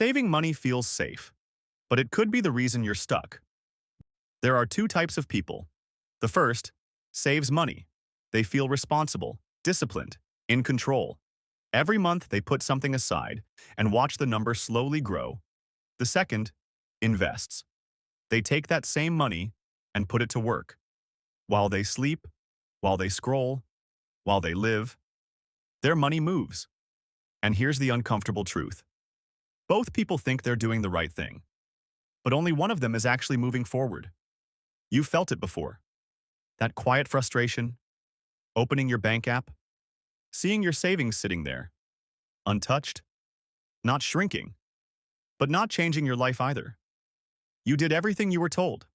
Saving money feels safe, but it could be the reason you're stuck. There are two types of people. The first saves money. They feel responsible, disciplined, in control. Every month they put something aside and watch the number slowly grow. The second invests. They take that same money and put it to work. While they sleep, while they scroll, while they live, their money moves. And here's the uncomfortable truth. Both people think they're doing the right thing, but only one of them is actually moving forward. You've felt it before. That quiet frustration, opening your bank app, seeing your savings sitting there, untouched, not shrinking, but not changing your life either. You did everything you were told.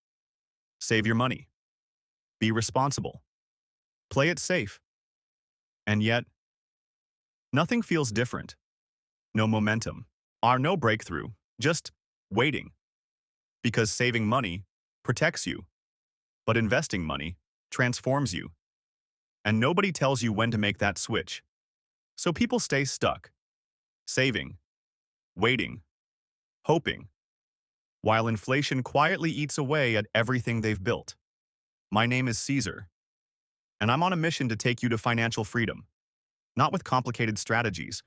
Save your money. Be responsible. Play it safe. And yet, nothing feels different. No momentum, or no breakthrough, just waiting. Because saving money protects you, but investing money transforms you. And nobody tells you when to make that switch. So people stay stuck, saving, waiting, hoping, while inflation quietly eats away at everything they've built. My name is Caesar, and I'm on a mission to take you to financial freedom, not with complicated strategies,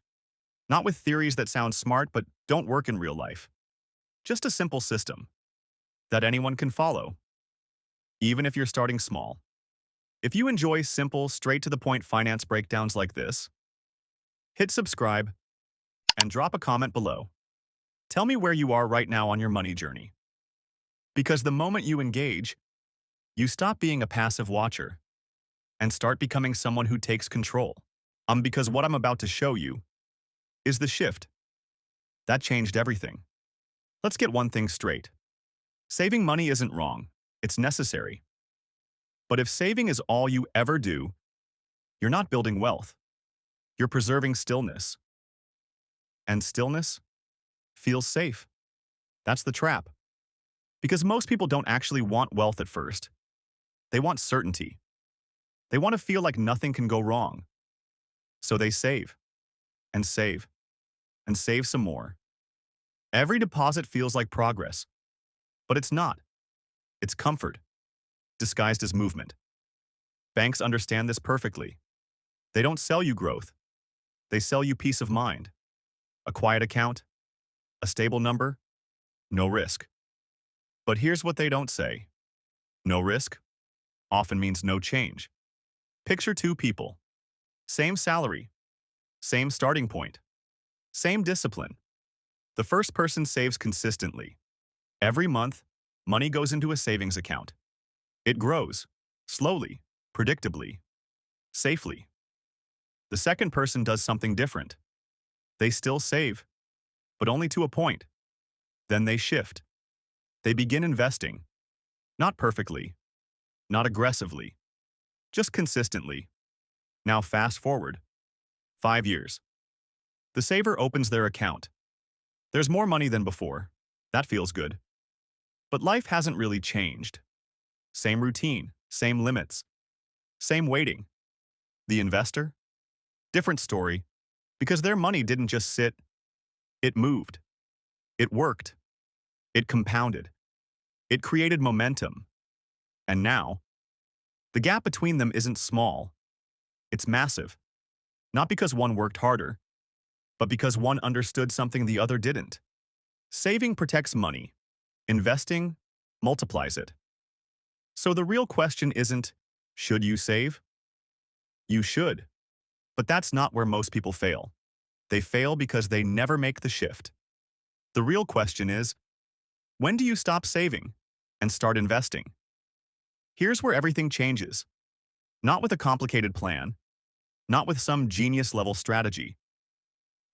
not with theories that sound smart but don't work in real life. Just a simple system that anyone can follow, even if you're starting small. If you enjoy simple, straight-to-the-point finance breakdowns like this, hit subscribe and drop a comment below. Tell me where you are right now on your money journey. Because the moment you engage, you stop being a passive watcher and start becoming someone who takes control. Because what I'm about to show you is the shift. That changed everything. Let's get one thing straight. Saving money isn't wrong. It's necessary. But if saving is all you ever do, you're not building wealth. You're preserving stillness. And stillness feels safe. That's the trap. Because most people don't actually want wealth at first. They want certainty. They want to feel like nothing can go wrong. So they save, and save, and save some more. Every deposit feels like progress. But it's not. It's comfort, disguised as movement. Banks understand this perfectly. They don't sell you growth. They sell you peace of mind. A quiet account, a stable number, no risk. But here's what they don't say. No risk often means no change. Picture two people. Same salary, same starting point, same discipline. The first person saves consistently. Every month, money goes into a savings account. It grows, slowly, predictably, safely. The second person does something different. They still save, but only to a point. Then they shift. They begin investing. Not perfectly, not aggressively, just consistently. Now fast forward 5 years. The saver opens their account. There's more money than before. That feels good. But life hasn't really changed. Same routine, same limits, same waiting. The investor? Different story, because their money didn't just sit. It moved. It worked. It compounded. It created momentum. And now, the gap between them isn't small. It's massive. Not because one worked harder, but because one understood something the other didn't. Saving protects money. Investing multiplies it. So the real question isn't, should you save? You should. But that's not where most people fail. They fail because they never make the shift. The real question is, when do you stop saving and start investing? Here's where everything changes. Not with a complicated plan, not with some genius-level strategy,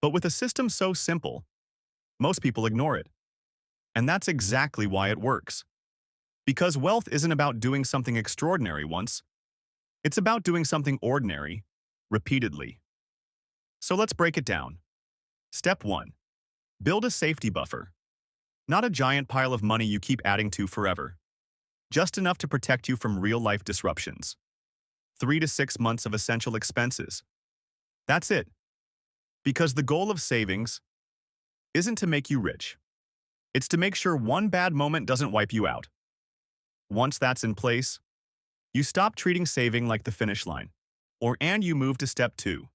but with a system so simple, most people ignore it. And that's exactly why it works. Because wealth isn't about doing something extraordinary once. It's about doing something ordinary, repeatedly. So let's break it down. Step 1. Build a safety buffer. Not a giant pile of money you keep adding to forever. Just enough to protect you from real-life disruptions. 3 to 6 months of essential expenses. That's it. Because the goal of savings isn't to make you rich. It's to make sure one bad moment doesn't wipe you out. Once that's in place, you stop treating saving like the finish line, and you move to step 2.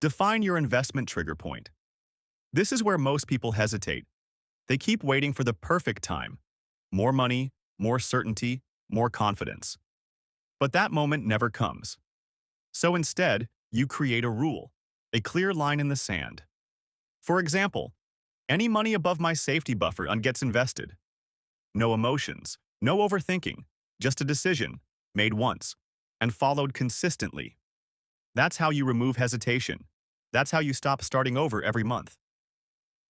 Define your investment trigger point. This is where most people hesitate. They keep waiting for the perfect time. More money, more certainty, more confidence. But that moment never comes. So instead, you create a rule, a clear line in the sand. For example, any money above my safety buffer gets invested. No emotions, no overthinking, just a decision, made once, and followed consistently. That's how you remove hesitation. That's how you stop starting over every month.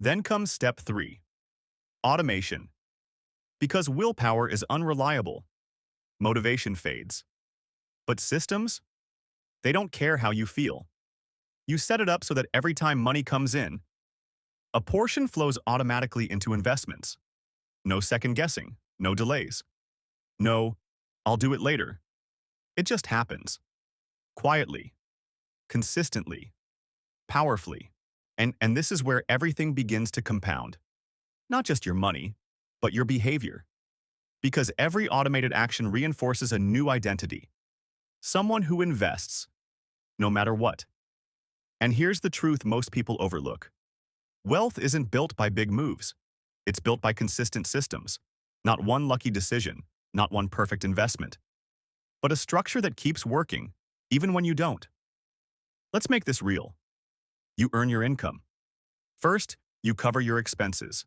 Then comes step 3. Automation. Because willpower is unreliable, motivation fades. But systems? They don't care how you feel. You set it up so that every time money comes in, a portion flows automatically into investments. No second guessing, no delays. No, I'll do it later. It just happens. Quietly, consistently, powerfully. And this is where everything begins to compound. Not just your money, but your behavior. Because every automated action reinforces a new identity. Someone who invests, no matter what. And here's the truth most people overlook. Wealth isn't built by big moves. It's built by consistent systems. Not one lucky decision, not one perfect investment. But a structure that keeps working, even when you don't. Let's make this real. You earn your income. First, you cover your expenses.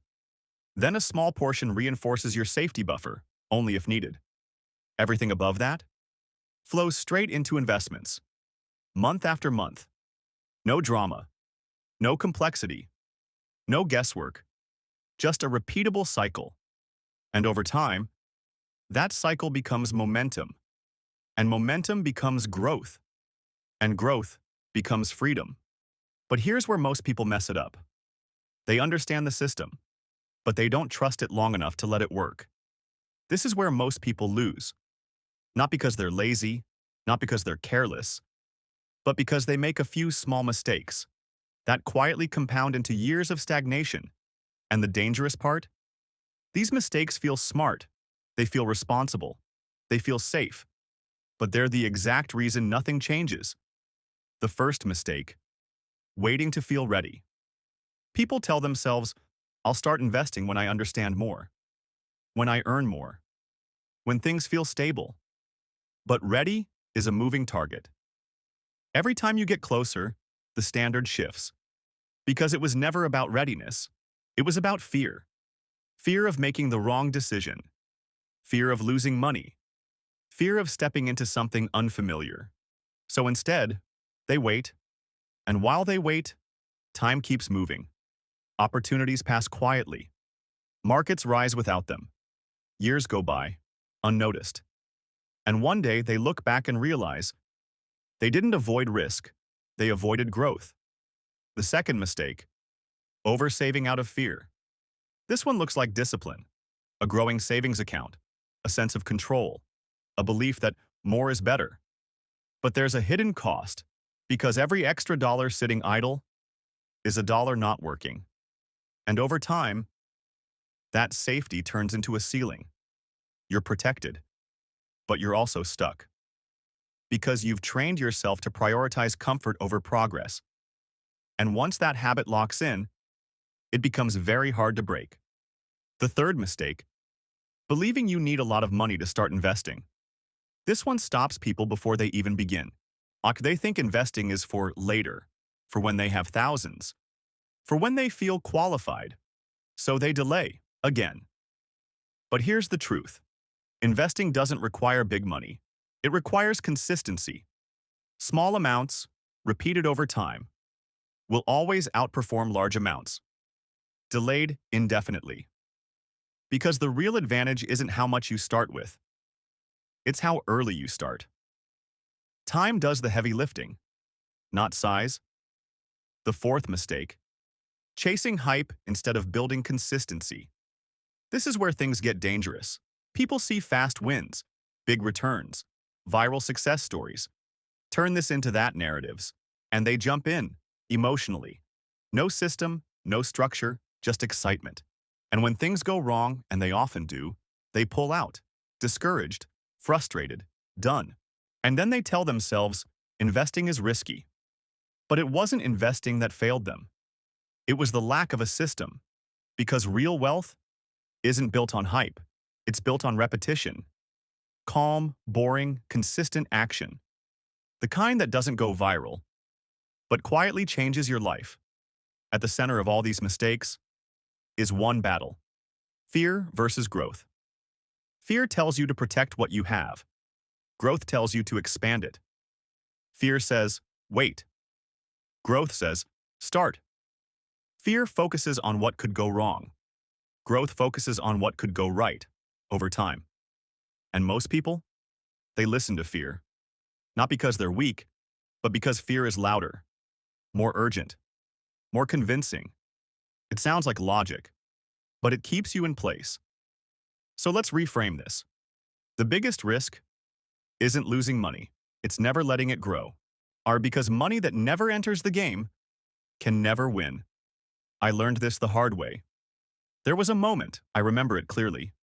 Then a small portion reinforces your safety buffer, only if needed. Everything above that flows straight into investments. Month after month. No drama. No complexity. No guesswork. Just a repeatable cycle. And over time, that cycle becomes momentum. And momentum becomes growth. And growth becomes freedom. But here's where most people mess it up. They understand the system, but they don't trust it long enough to let it work. This is where most people lose. Not because they're lazy, not because they're careless, but because they make a few small mistakes that quietly compound into years of stagnation. And the dangerous part? These mistakes feel smart, they feel responsible, they feel safe, but they're the exact reason nothing changes. The first mistake: waiting to feel ready. People tell themselves, I'll start investing when I understand more, when I earn more, when things feel stable. But ready is a moving target. Every time you get closer, the standard shifts. Because it was never about readiness. It was about fear. Fear of making the wrong decision. Fear of losing money. Fear of stepping into something unfamiliar. So instead, they wait. And while they wait, time keeps moving. Opportunities pass quietly. Markets rise without them. Years go by, unnoticed. And one day they look back and realize they didn't avoid risk, they avoided growth. The second mistake: oversaving out of fear. This one looks like discipline, a growing savings account, a sense of control, a belief that more is better. But there's a hidden cost, because every extra dollar sitting idle is a dollar not working. And over time, that safety turns into a ceiling. You're protected, but you're also stuck. Because you've trained yourself to prioritize comfort over progress. And once that habit locks in, it becomes very hard to break. The third mistake: believing you need a lot of money to start investing. This one stops people before they even begin. They think investing is for later, for when they have thousands, for when they feel qualified. So they delay again. But here's the truth. Investing doesn't require big money. It requires consistency. Small amounts, repeated over time, will always outperform large amounts. Delayed indefinitely. Because the real advantage isn't how much you start with. It's how early you start. Time does the heavy lifting, not size. The fourth mistake: chasing hype instead of building consistency. This is where things get dangerous. People see fast wins, big returns, viral success stories. Turn this into that narratives, and they jump in, emotionally. No system, no structure, just excitement. And when things go wrong, and they often do, they pull out, discouraged, frustrated, done. And then they tell themselves, investing is risky. But it wasn't investing that failed them. It was the lack of a system. Because real wealth isn't built on hype. It's built on repetition. Calm, boring, consistent action. The kind that doesn't go viral, but quietly changes your life. At the center of all these mistakes is one battle: fear versus growth. Fear tells you to protect what you have. Growth tells you to expand it. Fear says, wait. Growth says, start. Fear focuses on what could go wrong. Growth focuses on what could go right over time. And most people, they listen to fear. Not because they're weak, but because fear is louder, more urgent, more convincing. It sounds like logic, but it keeps you in place. So let's reframe this. The biggest risk isn't losing money. It's never letting it grow. Because money that never enters the game can never win. I learned this the hard way. There was a moment, I remember it clearly.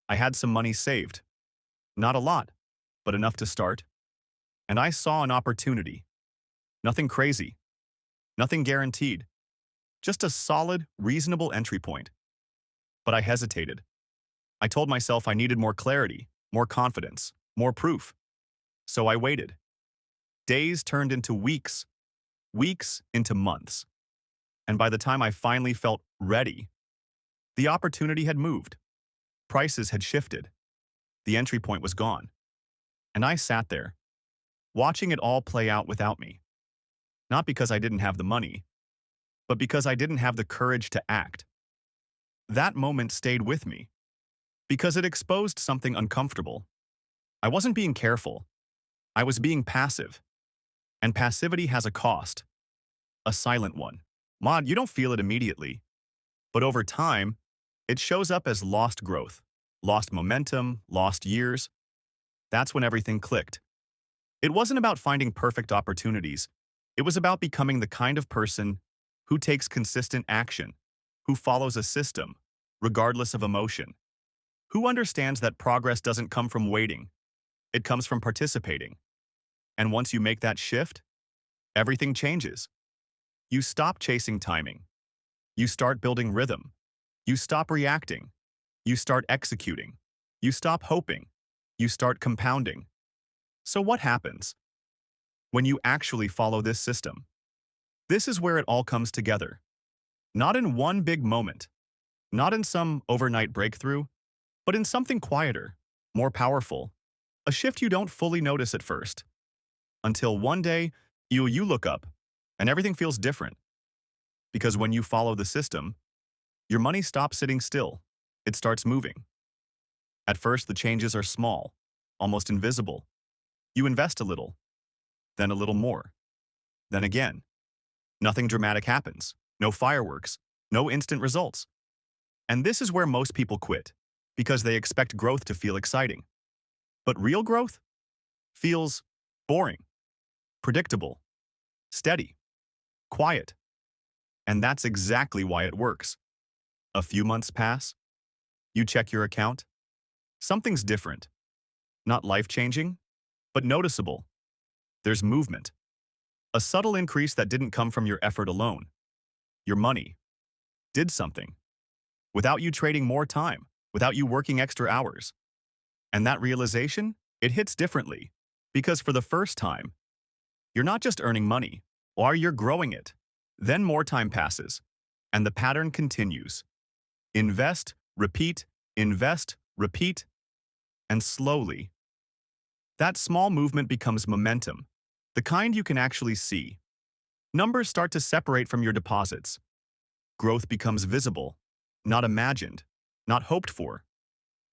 I had some money saved. Not a lot, but enough to start. And I saw an opportunity. Nothing crazy. Nothing guaranteed. Just a solid, reasonable entry point. But I hesitated. I told myself I needed more clarity, more confidence, more proof. So I waited. Days turned into weeks, weeks into months. And by the time I finally felt ready, the opportunity had moved. Prices had shifted. The entry point was gone. And I sat there, watching it all play out without me. Not because I didn't have the money, but because I didn't have the courage to act. That moment stayed with me, because it exposed something uncomfortable. I wasn't being careful. I was being passive. And passivity has a cost. A silent one. You don't feel it immediately. But over time, it shows up as lost growth, lost momentum, lost years. That's when everything clicked. It wasn't about finding perfect opportunities. It was about becoming the kind of person who takes consistent action, who follows a system, regardless of emotion, who understands that progress doesn't come from waiting. It comes from participating. And once you make that shift, everything changes. You stop chasing timing. You start building rhythm. You stop reacting. You start executing. You stop hoping. You start compounding. So what happens when you actually follow this system? This is where it all comes together. Not in one big moment, not in some overnight breakthrough, but in something quieter, more powerful, a shift you don't fully notice at first. Until one day, you look up, and everything feels different. Because when you follow the system, your money stops sitting still. It starts moving. At first, the changes are small, almost invisible. You invest a little, then a little more, then again. Nothing dramatic happens, no fireworks, no instant results. And this is where most people quit, because they expect growth to feel exciting. But real growth feels boring, predictable, steady, quiet. And that's exactly why it works. A few months pass, you check your account. Something's different. Not life-changing, but noticeable. There's movement. A subtle increase that didn't come from your effort alone. Your money did something. Without you trading more time, without you working extra hours. And that realization, it hits differently. Because for the first time, you're not just earning money, or you're growing it. Then more time passes, and the pattern continues. Invest, repeat, invest, repeat, and slowly, that small movement becomes momentum, the kind you can actually see. Numbers start to separate from your deposits. Growth becomes visible, not imagined, not hoped for,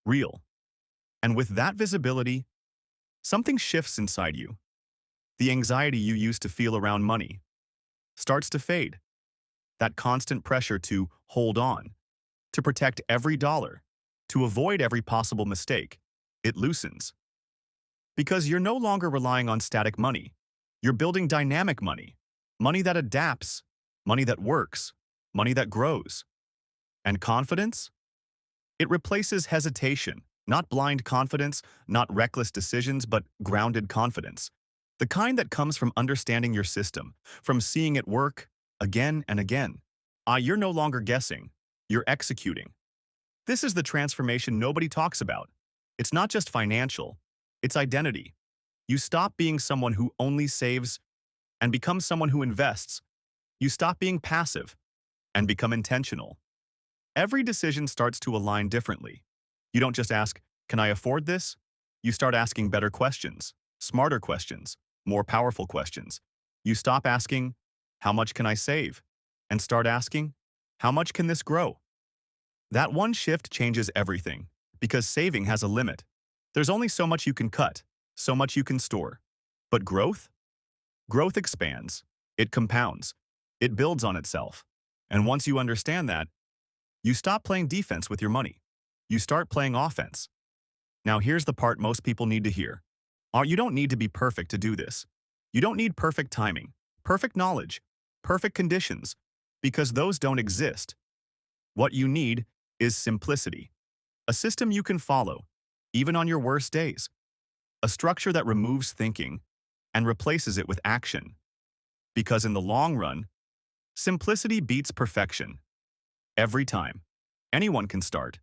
real. And with that visibility, something shifts inside you. The anxiety you used to feel around money starts to fade. That constant pressure to hold on, to protect every dollar, to avoid every possible mistake, it loosens. Because you're no longer relying on static money. You're building dynamic money, money that adapts, money that works, money that grows. And confidence? It replaces hesitation, not blind confidence, not reckless decisions, but grounded confidence. The kind that comes from understanding your system, from seeing it work again and again. You're no longer guessing, you're executing. This is the transformation nobody talks about. It's not just financial, it's identity. You stop being someone who only saves and become someone who invests. You stop being passive and become intentional. Every decision starts to align differently. You don't just ask, can I afford this? You start asking better questions, smarter questions, more powerful questions. You stop asking, how much can I save? And start asking, how much can this grow? That one shift changes everything, because saving has a limit. There's only so much you can cut, so much you can store. But growth? Growth expands. It compounds. It builds on itself. And once you understand that, you stop playing defense with your money. You start playing offense. Now here's the part most people need to hear. You don't need to be perfect to do this. You don't need perfect timing, perfect knowledge, perfect conditions, because those don't exist. What you need is simplicity. A system you can follow, even on your worst days. A structure that removes thinking and replaces it with action. Because in the long run, simplicity beats perfection. Every time. Anyone can start.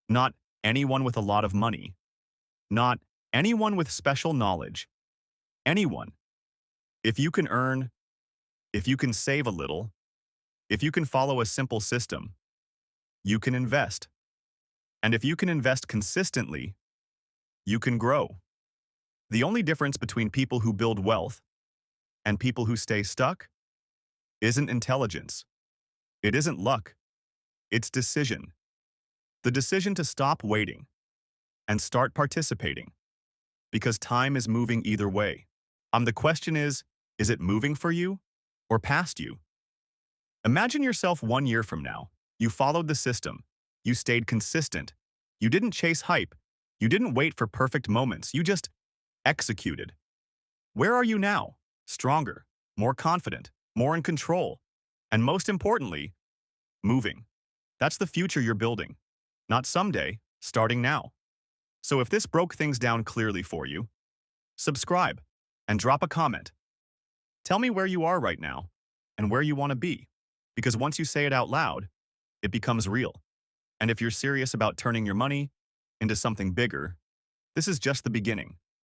Not anyone with a lot of money. Not anyone with special knowledge. Anyone. If you can earn, if you can save a little, if you can follow a simple system, you can invest. And if you can invest consistently, you can grow. The only difference between people who build wealth and people who stay stuck isn't intelligence. It isn't luck. It's decision. The decision to stop waiting and start participating. Because time is moving either way. The question is it moving for you or past you? Imagine yourself 1 year from now. You followed the system. You stayed consistent. You didn't chase hype. You didn't wait for perfect moments. You just executed. Where are you now? Stronger, more confident, more in control, and most importantly, moving. That's the future you're building. Not someday, starting now. So if this broke things down clearly for you, subscribe and drop a comment. Tell me where you are right now and where you want to be, because once you say it out loud, it becomes real. And if you're serious about turning your money into something bigger, this is just the beginning.